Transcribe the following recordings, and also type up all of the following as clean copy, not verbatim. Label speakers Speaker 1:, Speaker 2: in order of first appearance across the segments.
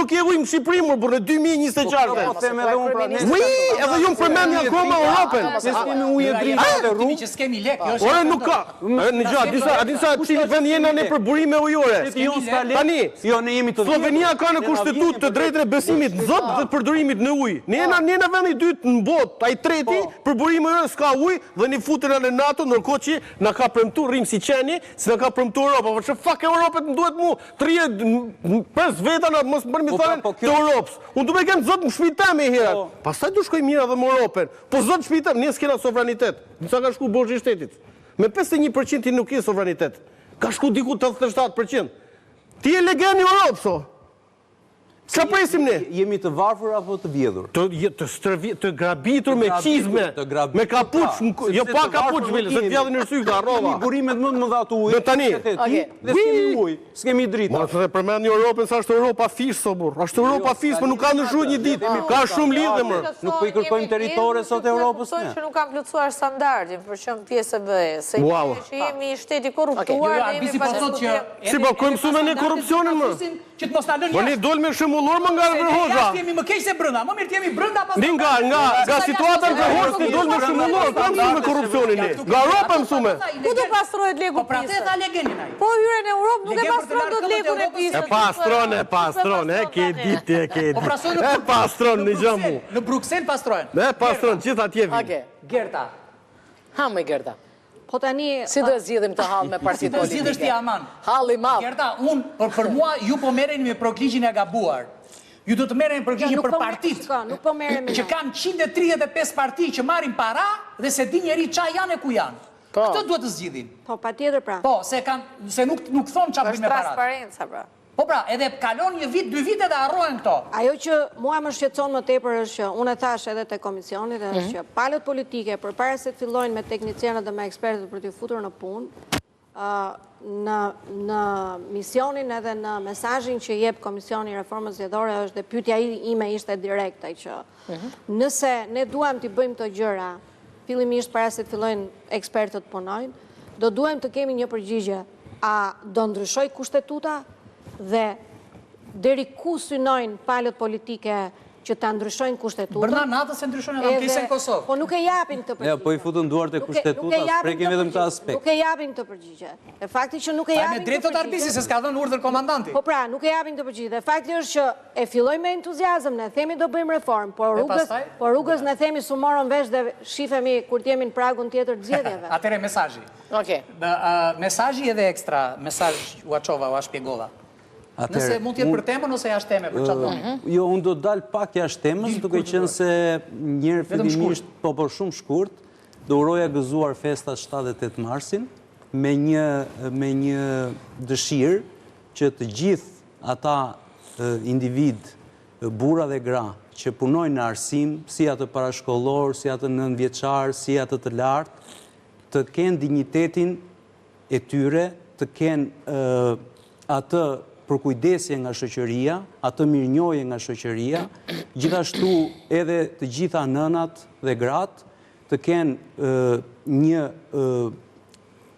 Speaker 1: nuk je ujë në Shqipëri, por në 2024. Ui, edhe ju më përmendni akoma Europën.
Speaker 2: Ne s'kemi ujë e dritë dhe rrugë.
Speaker 3: Që s'kemi lek,
Speaker 1: Ore, nuk ka. Në gjatë, disa cilë vend jena në për burime ujore. Tani, Slovenia ka në kushtetutë të drejtën e besimit në Zot dhe të përdorimit në ujë. Ne jena vendi i dytë në botë, ai treti për burime ujore s'ka ujë dhe një futën në NATO, ndërkohë që na ka premtuar rrim si qeni, si na ka premtuar Europa. Po çfarë fuck Europën duhet mu 5 veta na mos bën mi thonë të Europës. Unë do të kem Zot në shtëpi teme herë. Pastaj do shkoj mirë edhe në Europën. Po Zot në shtëpi teme, ne s'kena sovranitet. Sa ka shku borxhi i shtetit? Me 51% ti nuk ke sovranitet. Ka shku diku 87%. Ti je legend i Europës, o. Ç'a presim ne?
Speaker 2: Jemi të varfër apo të vjedhur?
Speaker 1: Të grabitur me qizme, me kapuç, jo pa kapuç, se të vjedhën në sy këta rrova.
Speaker 2: Burimet më të mëdha të ujit.
Speaker 1: Dhe tani.
Speaker 2: Dhe s'kemi ujë, s'kemi dritë.
Speaker 1: Mos e përmend Europën sa është Europa fish so burr. Është Europa fish, por nuk ka ndryshuar një ditë. Ka shumë lidhje më.
Speaker 2: Nuk po i kërkojmë territore sot Europës ne.
Speaker 4: Që nuk kam plotësuar standardin për çm pjesë BE-s. Se që jemi shteti korruptuar, ne jemi
Speaker 3: pasur.
Speaker 1: Si po ku mësuam ne korrupsionin më?
Speaker 3: Që të mos na lënë.
Speaker 1: Po ne dol me shembullor më nga Vërhoxha.
Speaker 3: Ne jemi më keq se brenda, më mirë të jemi brenda pas.
Speaker 1: Nga situata në Vërhoxhë ne dol me shembullor, ka mësuar me korrupsionin ne. Nga Europa mësuam.
Speaker 4: Ku do pastrohet legu
Speaker 3: Po pra te ta legenin ai.
Speaker 4: Po hyrë në Europë nuk e pastron dot legun e pisës.
Speaker 1: Pastron, ke ditë. Pastron në xhamu.
Speaker 3: Në Bruksel pastrojnë.
Speaker 1: Pastron gjithë atje vjen.
Speaker 4: Okej.
Speaker 3: Gerta.
Speaker 4: Ha më Gerta.
Speaker 5: Po tani
Speaker 4: Si do zgjidhim të hall me partitë politike?
Speaker 3: Zgjidhësh ti aman.
Speaker 4: Halli madh.
Speaker 3: Gerta, për mua ju po merreni me prokligjin e gabuar. Ju do të merreni prokligjin për partitë.
Speaker 5: Nuk po merremi.
Speaker 3: Që kanë 135 parti që marrin para dhe se di njeri çfarë janë e ku janë. Këtë duhet të zgjidhin.
Speaker 5: Po patjetër pra.
Speaker 3: Po, se nuk thon çfarë bëjmë me parat.
Speaker 4: Transparenca pra.
Speaker 3: Po pra, edhe kalon një vit, 2 vite dhe harrohen këto.
Speaker 5: Ajo që mua më shqetëson më tepër është që unë e thash edhe te komisioni dhe është që palët politike përpara se të fillojnë me teknicianët dhe me ekspertët për t'i futur në punë, në misionin edhe në mesazhin që jep Komisioni i Reformës Zgjedhore është dhe pyetja ime ishte direkte që nëse ne duam t'i bëjmë këto gjëra fillimisht para se të fillojnë ekspertët punojnë, do duam të kemi një përgjigje. A do ndryshoj kushtetuta dhe deri ku synojnë palët politike që ta ndryshojnë kushtetutën.
Speaker 3: Brenda natës se ndryshojnë edhe ankesën në Kosovë.
Speaker 5: Po nuk e japin këtë përgjigje.
Speaker 2: Po i futën duart e kushtetutas, prekin vetëm këtë aspekt.
Speaker 5: Nuk e japin këtë përgjigje. E fakti që nuk e japin.
Speaker 3: Me drejt të arbisi se s'ka dhënë urdhër komandanti.
Speaker 5: Po pra, nuk e japin këtë përgjigje. Dhe fakti është që e filloj me entuziazëm, ne themi do bëjmë reformë, por rrugës ne themi su morën vesh dhe shifemi kur t'jemi në pragun tjetër të zgjedhjeve.
Speaker 3: Atëre mesazhi.
Speaker 4: Okej.
Speaker 3: Mesazhi edhe ekstra, mesazh u açova, u shpjegova. Nëse mund t'jetë për temën ose jashtë teme për çfarë do?
Speaker 2: Jo, unë do dal pak jashtë temës, duke qenë se njërë fillimisht, po për shumë shkurt, do uroja gëzuar festat 7-8 marsin, me një dëshirë që të gjithë ata individ, burra dhe gra, që punojnë në arsim, si atë parashkollor, si atë nënvjeçar, si atë të lartë, të kenë dignitetin e tyre, të kenë atë përkujdesje nga shoqëria, atë mirënjohje nga shoqëria, gjithashtu edhe të gjitha nënat dhe gratë të kenë një,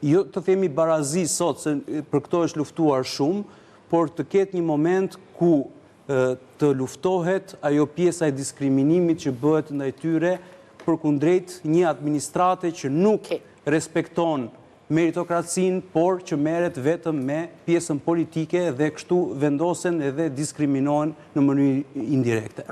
Speaker 2: jo të themi barazi sot, se për këto është luftuar shumë, por të ketë një moment ku të luftohet ajo pjesa e diskriminimit që bëhet ndaj tyre përkundrejt një administrate që nuk respekton meritokracinë, por që merret vetëm me pjesën politike dhe kështu vendosen edhe diskriminohen në mënyrë indirekte.